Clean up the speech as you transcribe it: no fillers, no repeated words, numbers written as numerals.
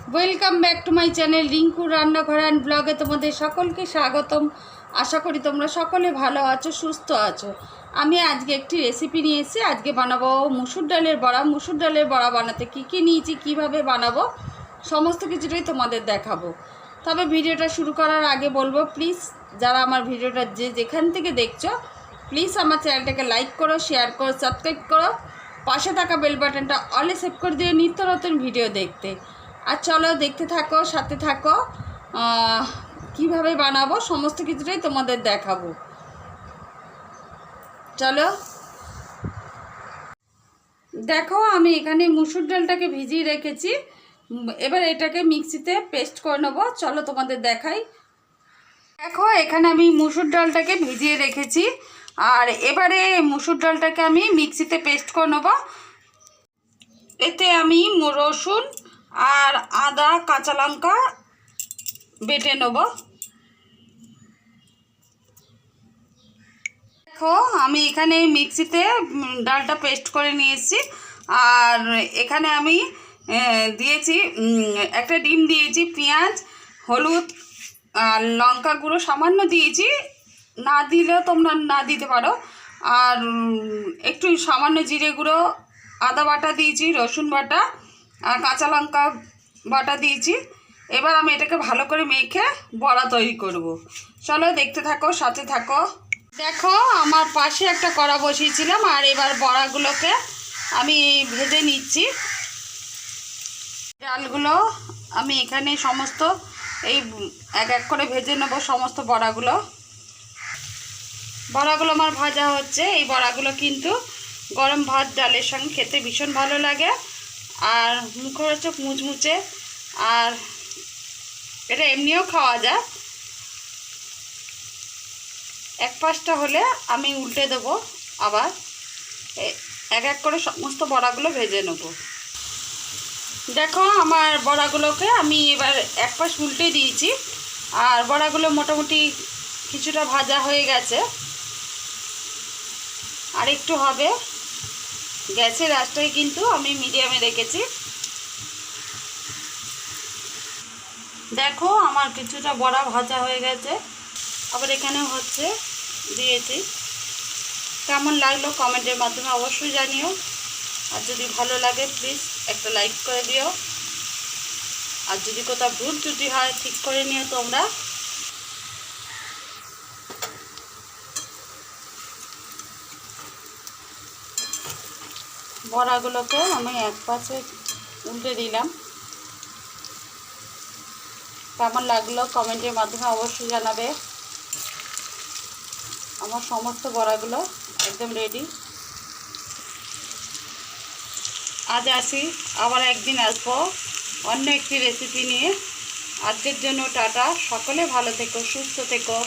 Welcome back to my channel Rinku রান্নাঘর and ব্লগে তোমাদের সকলকে স্বাগতম। আশা করি তোমরা সকলে ভালো আছো, সুস্থ আছো। আমি আজকে একটি রেসিপি নিয়ে এসেছি। আজকে বানাবো মুসুর ডালের বড়া। মুসুর ডালের বড়া বানাতে কী নিয়েছি, কিভাবে বানাবো, সমস্ত কিছুটাই তোমাদের দেখাবো। তবে ভিডিওটা শুরু করার আগে বলবো, প্লিজ যারা আমার ভিডিওটা যেখান থেকে দেখছো, প্লিজ আমার চ্যানেলটাকে লাইক করো, শেয়ার করো, সাবস্ক্রাইব করো, পাশে থাকা বেল বাটনটা অলে সেভ করে দিয়ে নিত্য নতুন ভিডিও দেখতে। আর চলো দেখতে থাকো, সাথে থাকো। কিভাবে বানাবো সমস্ত কিছুটাই তোমাদের দেখাবো। চলো দেখো, আমি এখানে মুসুর ডালটাকে ভিজিয়ে রেখেছি। এবার এটাকে মিক্সিতে পেস্ট করে নেবো। চলো তোমাদের দেখাই। দেখো এখানে আমি মুসুর ডালটাকে ভিজিয়ে রেখেছি, আর এবারে মুসুর ডালটাকে আমি মিক্সিতে পেস্ট করে নেবো। এতে আমি রসুন আর আদা, কাঁচা লঙ্কা বেটে নেব। দেখো আমি এখানে মিক্সিতে ডালটা পেস্ট করে নিয়েছি। আর এখানে আমি দিয়েছি একটা ডিম দিয়েছি, পেঁয়াজ, হলুদ আর লঙ্কা গুঁড়ো সামান্য দিয়েছি, না দিলেও তোমরা না দিতে পারো। আর একটু সামান্য জিরে গুঁড়ো, আদা বাটা দিয়েছি, রসুন বাটা আর কাঁচা লঙ্কা বাটা দিয়েছি। এবার আমি এটাকে ভালো করে মেখে বড়া তৈরি করব। চলো দেখতে থাকো, সাথে থাকো। দেখো আমার পাশে একটা কড়া বসিয়েছিলাম, আর এবার বড়াগুলোকে আমি ভেজে নিচ্ছি। ডালগুলো আমি এখানে সমস্ত এই এক এক করে ভেজে নেব সমস্ত বড়াগুলো। বড়াগুলো আমার ভাজা হচ্ছে। এই বড়াগুলো কিন্তু গরম ভাত ডালের সঙ্গে খেতে ভীষণ ভালো লাগে, আর মুখরোচক, মুচমুচে, আর এটা এমনিও খাওয়া যায়। এক পাশটা হলে আমি উল্টে দেবো, আবার এক এক করে সমস্ত বড়াগুলো ভেজে নেব। দেখো আমার বড়াগুলোকে আমি এবার এক পাশ উল্টে দিয়েছি, আর বড়াগুলো মোটামুটি কিছুটা ভাজা হয়ে গেছে, আর একটু হবে। গ্যাসের আঁচটাই কিন্তু আমি মিডিয়ামে রেখেছি। দেখো আমার কিছুটা বড়া ভাজা হয়ে গেছে, আবার এখানেও হচ্ছে, দিয়েছি। কেমন লাগলো কমেন্টের মাধ্যমে অবশ্যই জানিও, আর যদি ভালো লাগে প্লিজ একটা লাইক করে দিও। আর যদি কোথাও ভুল ত্রুটি হয় ঠিক করে নিও তোমরা। বড়াগুলোকে আমি এক পাশে উল্টে দিলাম। কেমন লাগলো কমেন্টের মাধ্যমে অবশ্যই জানাবে। আমার সমস্ত বড়াগুলো একদম রেডি। আজ আসি, আবার একদিন আসবো অন্য একটি রেসিপি নিয়ে। আজকের জন্য টাটা। সকলে ভালো থেকো, সুস্থ থেকো।